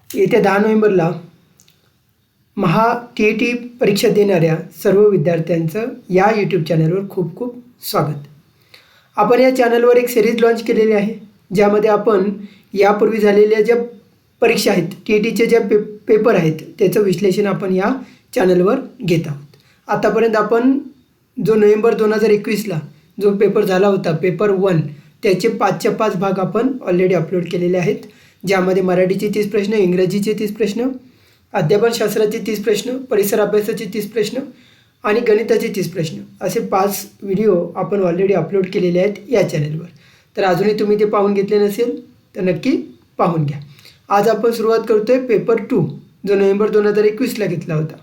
येत्या 10 नोव्हेंबरला टी परीक्षा देणाऱ्या सर्व विद्यार्थ्यांचं या यूट्यूब चॅनलवर खूप खूप स्वागत. आपण या चॅनलवर एक सिरीज लॉन्च केलेली आहे, ज्यामध्ये आपण यापूर्वी झालेल्या ज्या परीक्षा आहेत, टीचे जे पेपर आहेत, त्याचं विश्लेषण आपण या चॅनलवर घेत आहोत. आतापर्यंत आपण जो नोव्हेंबर 2021ला जो पेपर झाला होता, पेपर 1, त्याचे 5च्या 5 भाग आपण ऑलरेडी अपलोड केलेले आहेत, ज्यामध्ये मराठीचे 30 प्रश्न, इंग्रजीचे 30 प्रश्न, अध्यापनशास्त्राचे 30 प्रश्न, परिसर अभ्यासाचे 30 प्रश्न आणि गणिताचे 30 प्रश्न असे 5 व्हिडिओ आपण ऑलरेडी अपलोड केलेले आहेत या चॅनलवर. तर अजूनही तुम्ही ते पाहून घेतले नसेल तर नक्की पाहून घ्या. आज आपण सुरुवात करतो आहे पेपर 2, जो नोव्हेंबर 2021ला घेतला होता,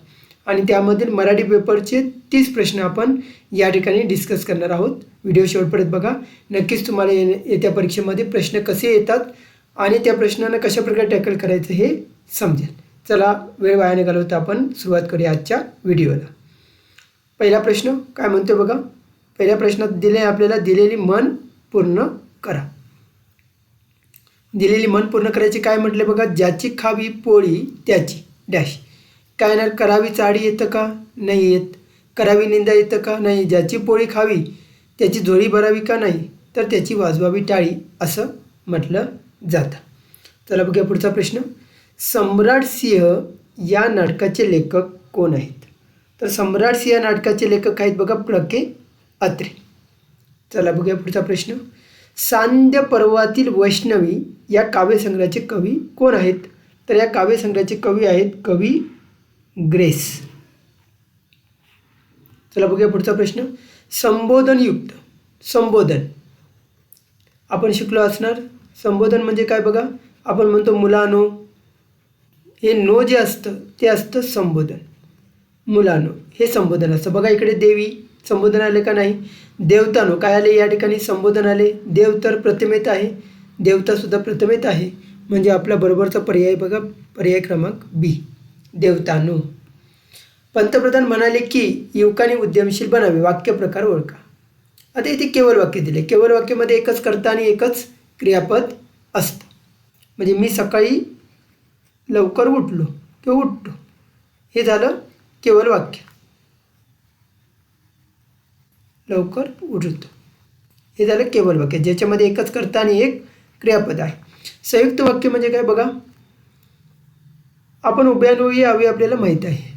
आणि त्यामधील मराठी पेपरचे 30 प्रश्न आपण या ठिकाणी डिस्कस करणार आहोत. व्हिडिओ शेवटपर्यंत बघा. नक्कीच तुम्हाला येत्या परीक्षेमध्ये प्रश्न कसे येतात आणि त्या प्रश्नांना कशाप्रकारे टॅकल करायचं हे समजेल. चला, वेळ वाया न घालवता आपण सुरुवात करूया आजच्या व्हिडिओला. पहिला प्रश्न काय म्हणतो बघा. पहिल्या प्रश्नात दिले आपल्याला, दिलेली मन पूर्ण करा. दिलेली मन पूर्ण करायची काय म्हटले बघा. ज्याची खावी पोळी त्याची डॅश. काय येणार. करावी चाळी येतं का, नाही येत. करावी निंदा येतं का, नाही. ज्याची पोळी खावी त्याची झोळी भरावी का, नाही. तर त्याची वाजवावी टाळी असं म्हटलं जातं. चला बघूया पुढचा प्रश्न. सम्राट सिंह या नाटकाचे लेखक कोण आहेत. तर सम्राट सिंह या नाटकाचे लेखक आहेत बघा प्र के अत्रे. चला बघूया पुढचा प्रश्न. सांध्य पर्वातील वैष्णवी या काव्यसंग्रहाचे कवी कोण आहेत. तर या काव्यसंग्रहाचे कवी आहेत कवी ग्रेस. चला बघूया पुढचा प्रश्न. संबोधनयुक्त. संबोधन आपण शिकलो असणार. संबोधन म्हणजे काय बघा. आपण म्हणतो मुलानो, हे नो जे असतं ते असतं संबोधन. मुलानो हे संबोधन असतं बघा. इकडे देवी संबोधन आले का, नाही. देवतानो काय आले या ठिकाणी, संबोधन आले. देव तर प्रथमेत आहे, देवतासुद्धा प्रथमेत आहे, म्हणजे आपला बरोबरचा पर्याय बघा, पर्याय क्रमांक बी, देवतानो. पंतप्रधान म्हणाले की युवकांनी उद्यमशील बनावे. वाक्यप्रकार ओळखा. आता इथे केवळ वाक्य दिले. केवळ वाक्यामध्ये एकच कर्ता आणि एकच क्रियापद असतं. म्हणजे मी सकाळी लवकर उठलो किंवा उठतो, हे झालं केवळ वाक्य. लवकर उठतो हे झालं केवळ वाक्य, ज्याच्यामध्ये एकच कर्ता आणि एक क्रियापद आहे. संयुक्त वाक्य म्हणजे काय बघा. आपण उभयान्वयी अव्यय आपल्याला माहीत आहे.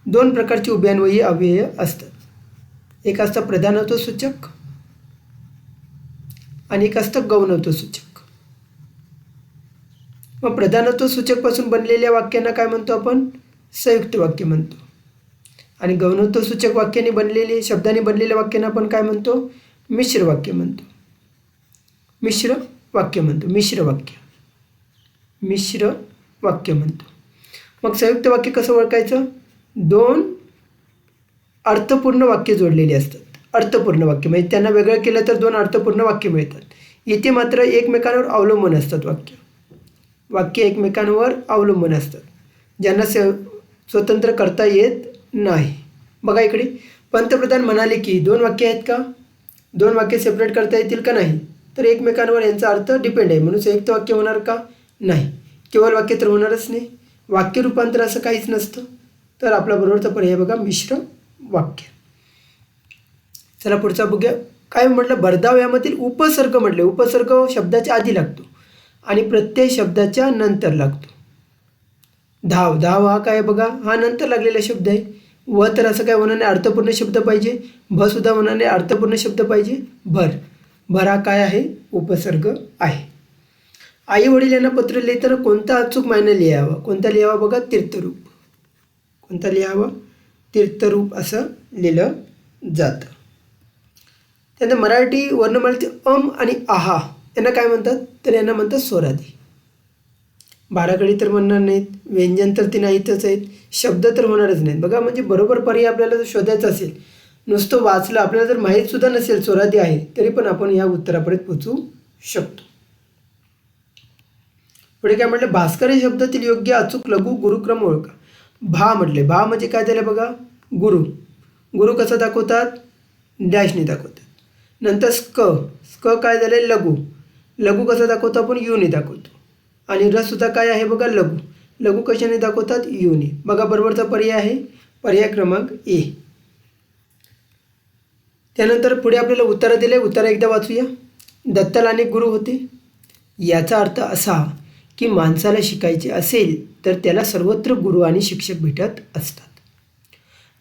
2 प्रकारचे उभयान्वयी अव्यय असतात. एक असतं प्रधानत्वसूचक आणि एक असतं गौणत्वसूचक. मग प्रधानत्वसूचकपासून बनलेल्या वाक्यांना काय म्हणतो आपण, संयुक्त वाक्य म्हणतो. आणि गौणत्वसूचक वाक्याने बनलेले, शब्दाने बनलेल्या वाक्यांना आपण काय म्हणतो, मिश्र वाक्य म्हणतो. मिश्र वाक्य म्हणतो. मिश्र वाक्य, मिश्र वाक्य म्हणतो. मग संयुक्त वाक्य कसं ओळखायचं. 2 अर्थपूर्ण वाक्य जोडलेली असतात. अर्थपूर्ण वाक्य म्हणजे त्यांना वेगळं केलं तर 2 अर्थपूर्ण वाक्य मिळतात. इथे मात्र एकमेकांवर अवलंबून असतात वाक्य. वाक्य एकमेकांवर अवलंबून असतात, ज्यांना स्वतंत्र करता येत नाही. बघा इकडे पंतप्रधान म्हणाले की 2 वाक्य आहेत का, 2 वाक्य सेपरेट करता येतील का, नाही. तर एकमेकांवर यांचा अर्थ डिपेंड आहे, म्हणून संयुक्त वाक्य होणार का, नाही. केवळ वाक्य तर होणारच नाही. वाक्य रूपांतर असं काहीच नसतं. तर आपला बरोबरचा पर्याय बघा मिश्र वाक्य. चला पुढचा बघूया. काय म्हटलं. भरधाव यामधील उपसर्ग म्हटले. उपसर्ग शब्दाच्या आधी लागतो आणि प्रत्यय शब्दाच्या नंतर लागतो. धाव, धाव हा काय बघा, हा नंतर लागलेला शब्द आहे. व तर असं काय होणार नाही, अर्थपूर्ण शब्द पाहिजे. भ सुद्धा होणार नाही, अर्थपूर्ण शब्द पाहिजे. भर, भर हा काय आहे, उपसर्ग आहे. आई वडील यांना पत्र लिहिताना कोणता अचूक मायना लिहावा. कोणता लिहावा बघा, तीर्थरूप. कोणता लिहावा, तीर्थरूप असं लिहिलं जातं. त्यानंतर मराठी वर्णमालेचे अम आणि आहा यांना काय म्हणतात, तर यांना म्हणतात स्वरादी. बाराखडी तर म्हणणार नाहीत, व्यंजन तर ती नाहीतच आहेत, शब्द तर होणारच नाहीत बघा. म्हणजे बरोबर पर्याय आपल्याला जर शोधायचं असेल, नुसतं वाचलं, आपल्याला जर माहीत सुद्धा नसेल स्वरादी आहे, तरी पण आपण या उत्तरापर्यंत पोचू शकतो. पुढे काय म्हटलं. भास्कर या शब्दातील योग्य अचूक लघु गुरुक्रम ओळखा. भा म्हटले. भा म्हणजे काय झालं बघा, गुरु. गुरु कसं दाखवतात, डॅशने दाखवतात. नंतर स्क, स्क काय झाले, लघु. लघु कसं दाखवतो आपण, युने दाखवतो. आणि रसुद्धा काय आहे बघा, लघु. लघु कशाने दाखवतात, युने. बघा बरोबरचा पर्याय आहे पर्याय क्रमांक ए. त्यानंतर पुढे आपल्याला उत्तरं दिले, उत्तरं एकदा वाचूया. दत्ताला अनेक गुरु होते. याचा अर्थ असा की माणसाला शिकायचे असेल तर त्याला सर्वत्र गुरु आणि शिक्षक भेटत असतात.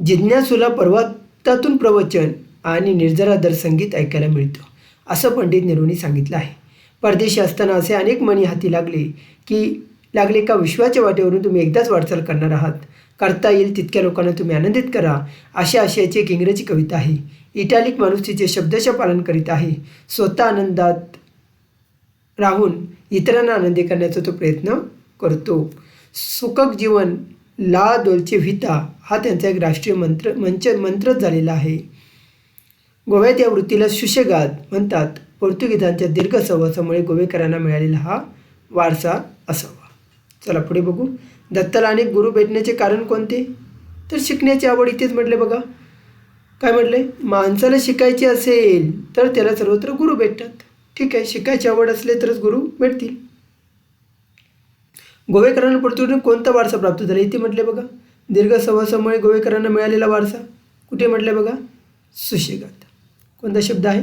जिज्ञासूला पर्वतातून प्रवचन आणि निर्जरादर संगीत ऐकायला मिळतं, असं पंडित नेहरूंनी सांगितलं आहे. परदेशी असताना असे अनेक मणी हाती लागले का विश्वाच्या वाटेवरून तुम्ही एकदाच वाटचाल करणार आहात. करता येईल तितक्या लोकांना तुम्ही आनंदित करा, अशा आशयाची एक इंग्रजी कविता आहे. इटालिक माणूस तिचे शब्दशः पालन करीत आहे. स्वतः आनंदात राहून इतरांना आनंदी करण्याचा तो प्रयत्न करतो. सुखक जीवन ला दोल्चे व्हिता हा त्यांचा एक राष्ट्रीय मंत्रच झालेला आहे. गोव्यात या वृत्तीला सुशेगाद म्हणतात. पोर्तुगीजांच्या दीर्घ सहवासामुळे गोवेकरांना मिळालेला हा वारसा असावा. चला पुढे बघू. दत्ताला अनेक गुरु भेटण्याचे कारण कोणते, तर शिकण्याची आवड. इथेच म्हटले बघा, काय म्हटले, माणसाला शिकायचे असेल तर त्याला सर्वत्र गुरु भेटतात. ठीक आहे, शिकायची आवड असले तरच गुरु भेटतील. गोवेकरांना पोर्तुगीजकडून कोणता वारसा प्राप्त झाला, इथे म्हटले बघा, दीर्घ सहवासामुळे गोवेकरांना मिळालेला वारसा. कुठे म्हटले बघा, सुशेगाद. कोणता शब्द आहे,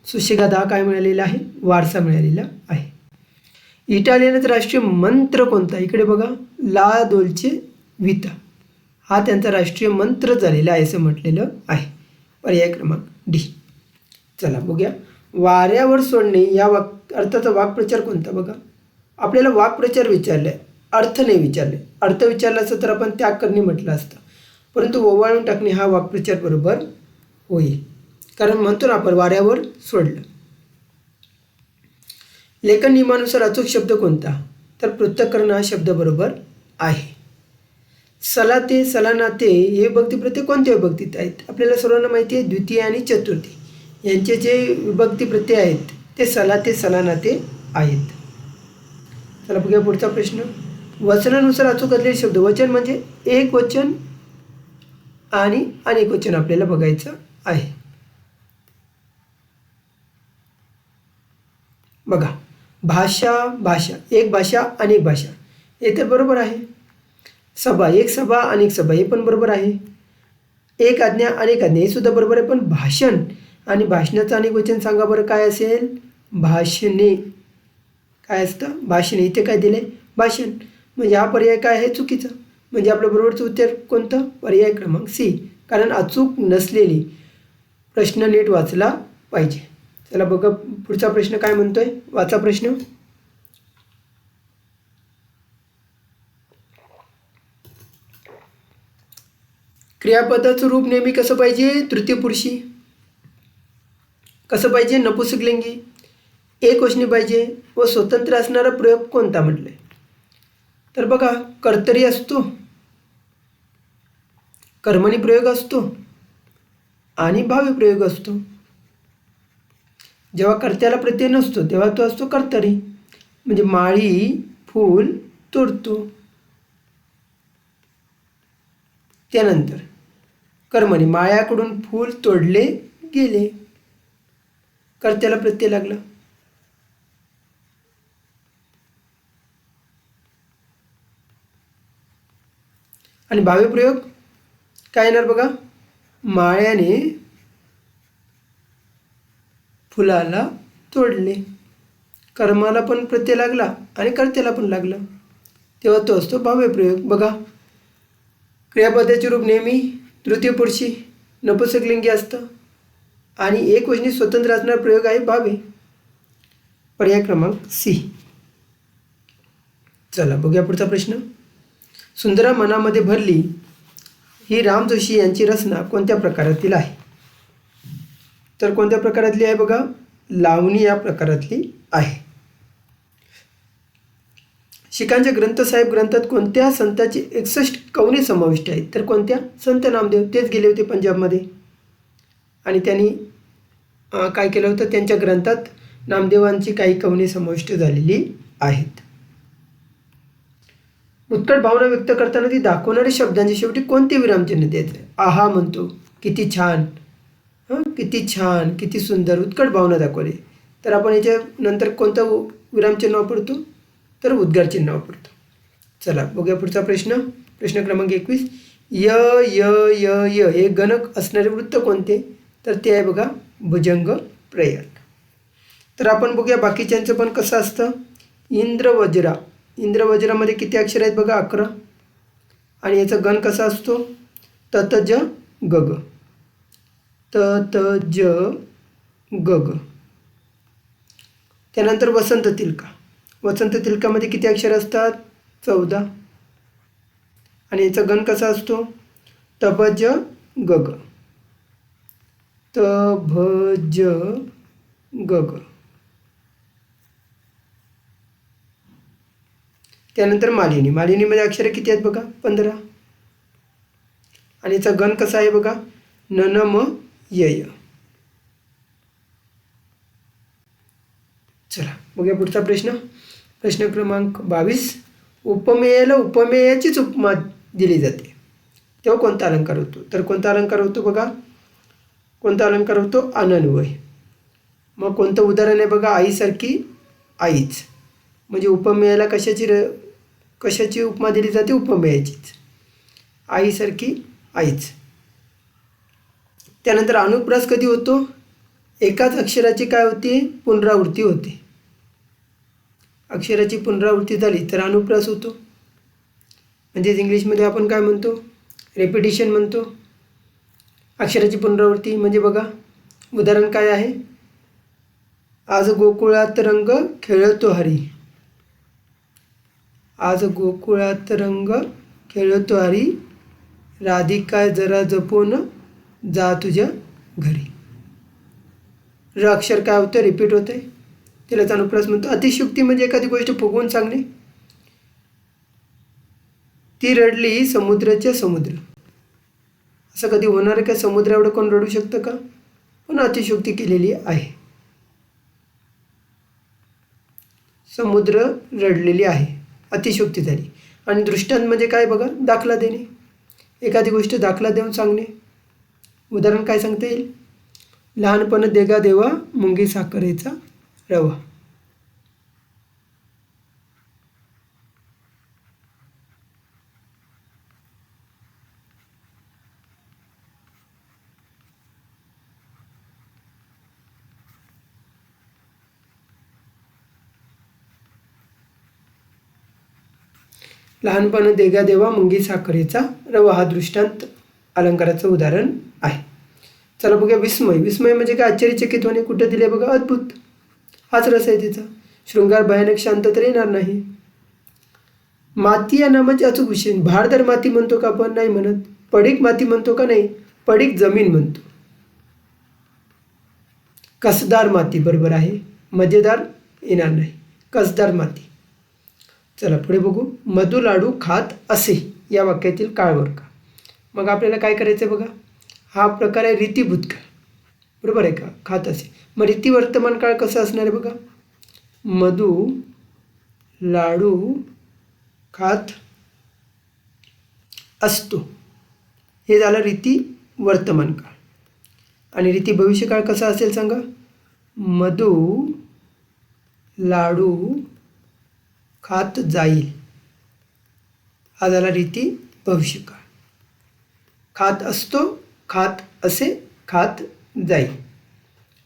सुशेगाद हा काय मिळालेला आहे, वारसा मिळालेला आहे. इटालियनचा राष्ट्रीय मंत्र कोणता, इकडे बघा, ला दोल्चे व्हिता हा त्यांचा राष्ट्रीय मंत्र झालेला आहे असं म्हटलेलं आहे. पर्याय क्रमांक डी. चला बघूया. वाऱ्यावर सोडणे या अर्थाचा वाक्प्रचार कोणता. बघा, आपल्याला वाक्प्रचार विचारले, अर्थ नाही विचारले. अर्थ विचारला असतं तर आपण त्याग करणे म्हटलं असतं, परंतु ओवाळून टाकणे हा वाक्प्रचार बरोबर होईल, कारण म्हणतो ना आपण वाऱ्यावर सोडलं. लेखन नियमानुसार अचूक शब्द कोणता, तर पृथक्करण हा शब्द बरोबर आहे. सलाते सलानाते हे विभक्ती प्रत्यय कोणत्या विभक्तीत आहेत, आपल्याला सर्वांना माहिती आहे, द्वितीय आणि चतुर्थी यांचे जे विभक्ती प्रत्यय आहेत ते सलाते सलानाते आहेत. चला बघूया पुढचा प्रश्न. वचनानुसार अचूक असलेले शब्द. वचन म्हणजे एक वचन आणि अनेक वचन आपल्याला बघायचं आहे. बघा, भाषा भाषा, एक भाषा अनेक भाषा हे तर बरोबर आहे. सभा, एक सभा अनेक सभा हे पण बरोबर आहे. एक आज्ञा अनेक आज्ञा हे सुद्धा बरोबर आहे. पण भाषण आणि भाषणाचं अनेक वचन सांगा बरं, काय असेल, भाषणे. काय असतं, भाषणे. इथे काय दिले, भाषण. म्हणजे हा पर्याय काय आहे, चुकीचा. म्हणजे आपलं बरोबरचं उत्तर कोणतं, पर्याय क्रमांक सी, कारण अचूक नसलेली. प्रश्न नीट वाचला पाहिजे. चला बघा पुढचा प्रश्न काय म्हणतोय, वाचा प्रश्न. क्रियापदाचं रूप नेहमी कसं पाहिजे, तृतीय पुरुषी. कसं पाहिजे, नपुंसकलिंगी. एकवचनी पाहिजे व स्वतंत्र असणारा प्रयोग कोणता म्हटलंय, तर बघा, कर्तरी असतो, कर्मणी प्रयोग असतो आणि भावी प्रयोग असतो. जेव्हा कर्त्याला प्रत्यय नसतो तेव्हा तो असतो कर्तरी. म्हणजे माळी फूल तोडतो. त्यानंतर कर्मणी, माळ्याकडून फूल तोडले गेले, कर्त्याला प्रत्यय लागला. आणि भावी प्रयोग काय येणार बघा, माळ्याने फुलाला तोडले. कर्माला पण प्रत्यय लागला आणि कर्त्याला पण लागला, तेव्हा तो असतो भावी प्रयोग. बघा, क्रियापदाचे रूप नेहमी तृतीय पुरुषी नपुंसकलिंगी असतं आणि एकवचनी स्वतंत्र असणारा प्रयोग आहे भावे. पर्याय क्रमांक सी. चला बघूया पुढचा प्रश्न. सुंदरा मनामध्ये भरली ही राम जोशी यांची रचना कोणत्या प्रकारातील आहे, तर कोणत्या प्रकारातली आहे बघा, लावणी या प्रकारातली आहे. शिखांच्या ग्रंथसाहेब ग्रंथात कोणत्या संतांची 61 कवने समाविष्ट आहेत, तर कोणत्या, संत नामदेव. तेच गेले होते पंजाबमध्ये आणि त्यांनी काय केलं होतं, त्यांच्या ग्रंथात नामदेवांची काही कवने समाविष्ट झालेली आहेत. उत्कट भावना व्यक्त करताना ती दाखवणाऱ्या शब्दांच्या शेवटी कोणते विरामचिन्ह द्यायचं. आहा म्हणतो, किती छान, किती छान, किती सुंदर, उत्कट भावना दाखवली, तर आपण याच्या नंतर कोणतं विरामचिन्ह वापरतो, तर उद्गार चिन्ह वापरतो. चला बघूया पुढचा प्रश्न. प्रश्न क्रमांक 21. य य य य हे गणक असणारे वृत्त कोणते? तर ते आहे बघा भुजंग प्रयाण. तर आपण बघूया बाकीच्यांचं पण कसं असतं. इंद्रवज्रा. इंद्रवज्रामध्ये किती अक्षर आहेत बघा 11. आणि याचा गण कसा असतो? तत ज गग. तत ज गग. त्यानंतर वसंत तिलका. वसंत तिलकामध्ये किती अक्षर असतात? 14. आणि याचा गण कसा असतो? तभज गग. तभज गग. त्यानंतर मालिनी. मालिनीमध्ये अक्षरे किती आहेत बघा? 15. आणि याचा गण कसा आहे बघा? ननम यय. चला बघूया पुढचा प्रश्न. प्रश्न क्रमांक 22. उपमेयाला उपमेयाचीच उपमा दिली जाते तेव्हा कोणता अलंकार होतो? तर कोणता अलंकार होतो बघा? कोणता अलंकार होतो? अनन्वय. मग कोणतं उदाहरण आहे बघा? आईसारखी आईच. म्हणजे उपमेयाला कशाची उपमा दिली जाते? उपमेयाचीच. आईसारखी आईच. त्यानंतर अनुप्रास कधी होतो? एकाच अक्षराची काय होती? पुनरावृत्ती होते. अक्षराची पुनरावृत्ती झाली तर अनुप्रास होतो. म्हणजेच इंग्लिशमध्ये आपण काय म्हणतो? रेपिटिशन म्हणतो. अक्षराची पुनरावृत्ती म्हणजे बघा उदाहरण काय आहे? आज गोकुळात रंग खेळतो हरी. आज गोकुळात रंग खेळतो हरी, राधिका जरा जपून जा तुझ्या घरी. र अक्षर काय होतं? रिपीट होते. त्यालाच अनुप्रास म्हणतो. अतिशयोक्ती म्हणजे एखादी गोष्ट फुगवून सांगणे. ती रडली समुद्राच्या समुद्र. असं कधी होणार आहे का? समुद्र एवढं कोण रडू शकतं का? पण अतिशयोक्ती केलेली आहे. समुद्र रडलेली आहे, अतिशयोक्ती झाली. आणि दृष्टांत म्हणजे काय बघा? दाखला देणे. एखादी गोष्ट दाखला देऊन सांगणे. उदाहरण काय सांगता येईल? लहानपण देगा देवा मुंगी साखरेचा रवा. लहानपण देगा देवा मुंगी साखरेचा रवा हा दृष्टांत अलंकाराचं उदाहरण आहे. चला बघूया विस्मय. विस्मय म्हणजे काय? आश्चर्यचकित होणे. कुठं दिले बघा? अद्भुत. हाच रस आहे तिचा. शृंगार भयानक शांत तर येणार नाही. माती या नामाचे अचूक विषय. भारदर माती म्हणतो का आपण? नाही म्हणत. पडीक माती म्हणतो का? नाही. पडीक जमीन म्हणतो. कसदार माती बरोबर आहे. मजेदार येणार नाही. कसदार माती. चला पुढे बघू. मधु लाडू खात असे या वाक्यातील काळ का. मग आपल्याला काय करायचं बघा? हा प्रकार आहे रीती भूतकाळ. बरोबर आहे का? खात असे. मग रीती वर्तमान काळ कसं असणार आहे बघा? मधु लाडू खात असतो हे झालं रीती वर्तमान काळ. आणि रीती भविष्यकाळ कसा असेल सांगा? मधु लाडू खात जाईल हा झाला रीती भविष्यकाळ. खात असतो, खात असे, खात जाईल.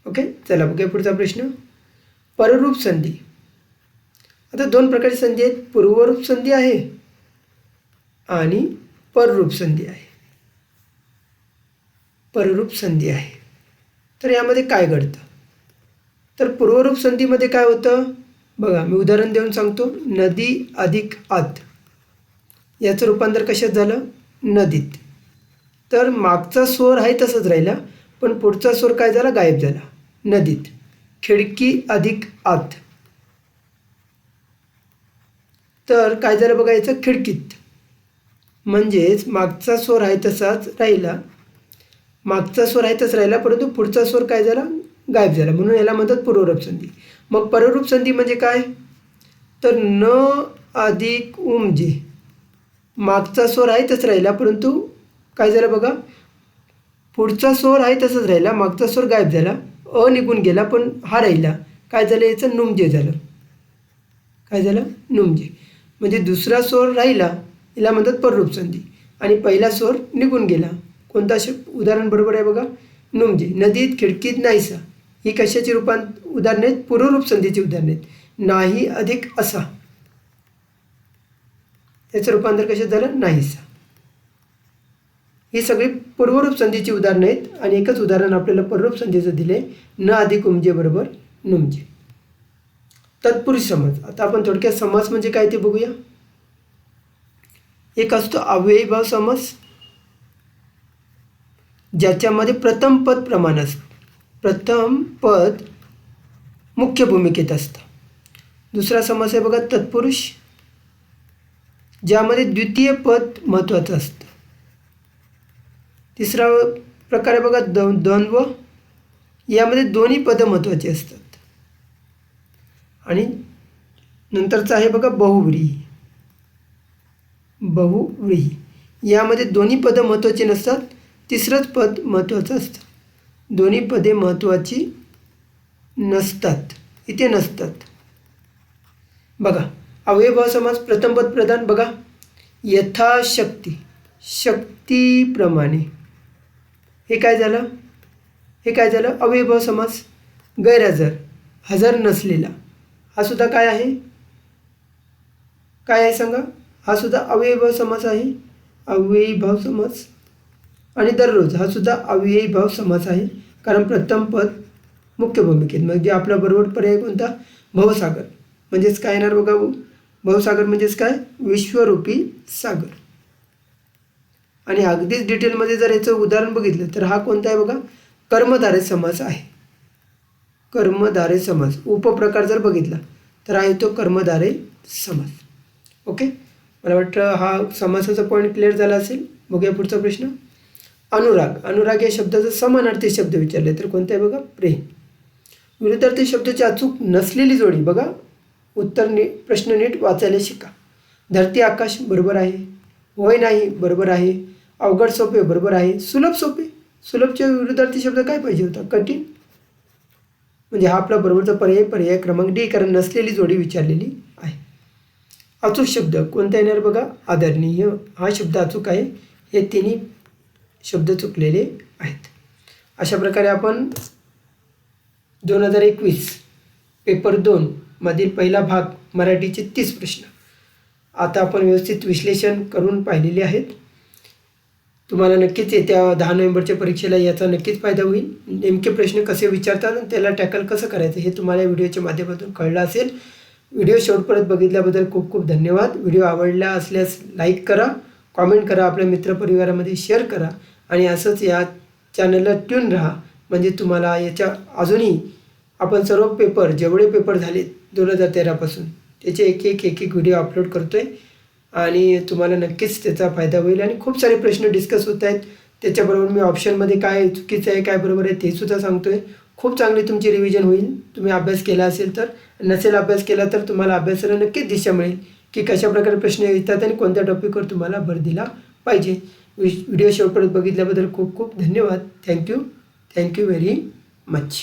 ओके. चला बघूया पुढचा प्रश्न. पररूप संधी. आता दोन प्रकारची संधी आहेत. पूर्वरूप संधी आहे आणि पररूप संधी आहे. पररूप संधी आहे. तर यामध्ये काय घडतं? तर पूर्वरूप संधीमध्ये काय होतं बघा? मी उदाहरण देऊन सांगतो. नदी अधिक आत याचं रूपांतर कशात झालं? नदीत. तर मागचा स्वर आहे तसंच राहिला, पण पुढचा स्वर काय झाला? गायब झाला. नदीत. खिडकी अधिक आत तर काय झालं बघा? याचं खिडकीत. म्हणजेच मागचा स्वर आहे तसाच राहिला, मागचा स्वर आहे तसाच राहिला, परंतु पुढचा स्वर काय झाला? गायब झाला. म्हणून याला म्हणतात पूर्वरूप संधी. मग पररूप संधी म्हणजे काय? तर न अधिक उमजे. मागचा स्वर आहे तसंच राहिला, परंतु काय झालं बघा? पुढचा स्वर आहे तसंच राहिला, मागचा स्वर गायब झाला, अ निघून गेला, पण हा राहिला. काय झालं? याचं नुमजे झालं. काय झालं नुमजे. म्हणजे दुसरा स्वर राहिला याला म्हणतात पररूप संधी आणि पहिला स्वर निघून गेला. कोणता उदाहरण बरोबर आहे बघा नुमजे. नदीत खिडकीत नाहीसा ही कशाची उदाहरणे आहेत पूर्वरूप संधीची उदाहरणे आहेत. नाही अधिक असा याचं रूपांतर कशात झालं नाहीसा. ही सगळी पूर्वरूप संधीची उदाहरणं आहेत आणि एकच उदाहरण आपल्याला पररूप संधीचं दिले न अधिक उमजे बरोबर नुमजे. तत्पुरुष समास. आता आपण थोडक्यात समास म्हणजे काय ते बघूया. एक असतो अव्ययीभाव समास ज्याच्यामध्ये प्रथम पद प्रमाण असतं. प्रथम पद मुख्य भूमिकेत असतं. दुसरा समास आहे बघा तत्पुरुष ज्यामध्ये द्वितीय पद महत्त्वाचं असतं. तिसरा प्रकार आहे बघा द्वंद्व यामध्ये दोन्ही पदं महत्त्वाची असतात. आणि नंतरचं आहे बघा बहुव्रीही. बहुव्रीही यामध्ये दोन्ही पदं महत्त्वाची नसतात. तिसरंच पद महत्त्वाचं असतं. दोन्ही पदे महत्त्वाची नसतात इथे नसतात. बघा अव्ययीभाव समास प्रथम पद प्रधान. बघा यथाशक्ती शक्तीप्रमाणे हे काय झालं अव्ययीभाव समास. गैरहजर हजर नसलेला हा सुद्धा काय आहे सांगा. हा सुद्धा अव्ययीभाव समास आहे. अव्ययीभाव समास. आणि दररोज हा सुद्धा अव्ययीभाव समास आहे कारण प्रथम पद मुख्य भूमिकेत. म्हणजे आपला बरोबर पर्याय कोणता भवसागर. म्हणजेच काय येणार बघा भवसागर म्हणजेच काय विश्वरूपी सागर. आणि अगदीच डिटेलमध्ये जर याचं उदाहरण बघितलं तर हा कोणता आहे बघा कर्मधारय समास आहे. कर्मधारय समास उपप्रकार जर बघितला तर आहे तो कर्मधारय समास. ओके मला वाटतं हा समासाचा पॉईंट क्लिअर झाला असेल. बघूया पुढचा प्रश्न. अनुराग या शब्दाचा समानार्थी शब्द विचारले तर कोणता आहे बघा प्रेम. विरुद्धार्थी शब्दाची अचूक नसलेली जोडी. बघा प्रश्न नीट वाचायला शिका. धरती आकाश बरोबर आहे. होय नाही बरोबर आहे. अवघड सोपे बरोबर आहे. सुलभ सोपे. सुलभच्या विरुद्धार्थी शब्द काय पाहिजे होता कठीण. म्हणजे हा आपला बरोबरचा पर्याय क्रमांक डी कारण नसलेली जोडी विचारलेली आहे. अचूक शब्द कोणता येणार बघा आदरणीय. हा शब्द अचूक आहे. हे तिन्ही शब्द चुकलेले आहेत. अशा प्रकारे आपण 2021 पेपर 2 मधील पहिला भाग मराठीचे 30 प्रश्न आता आपण व्यवस्थित विश्लेषण करून पाहिलेले आहेत. तुम्हाला नक्कीच येत्या 10 नोव्हेंबरच्या परीक्षेला याचा नक्कीच फायदा होईल. नेमके प्रश्न कसे विचारतात आणि त्याला टॅकल कसं करायचं हे तुम्हाला या व्हिडिओच्या माध्यमातून कळलं असेल. व्हिडिओ शेवटपर्यंत बघितल्याबद्दल खूप खूप धन्यवाद. व्हिडिओ आवडला असल्यास लाईक करा, कॉमेंट करा, आपल्या मित्रपरिवारामध्ये शेअर करा आणि असंच या चॅनलला ट्यून राहा. म्हणजे तुम्हाला याच्या अजूनही आपण सर्व पेपर जेवढे पेपर झाले 2013 पासून त्याचे एक व्हिडिओ अपलोड करतो आहे आणि तुम्हाला नक्कीच त्याचा फायदा होईल. आणि खूप सारे प्रश्न डिस्कस होत आहेत. त्याच्याबरोबर मी ऑप्शनमध्ये काय चुकीचं आहे काय बरोबर आहे ते सुद्धा सांगतो आहे. खूप चांगली तुमची रिव्हिजन होईल तुम्ही अभ्यास केला असेल तर. नसेल अभ्यास केला तर तुम्हाला अभ्यासाला नक्कीच दिशा मिळेल की कशाप्रकारे प्रश्न येतात आणि कोणत्या टॉपिकवर तुम्हाला भर दिला पाहिजे. व्हिडिओ शेवटपर्यंत बघितल्याबद्दल खूप खूप धन्यवाद. Thank you very much.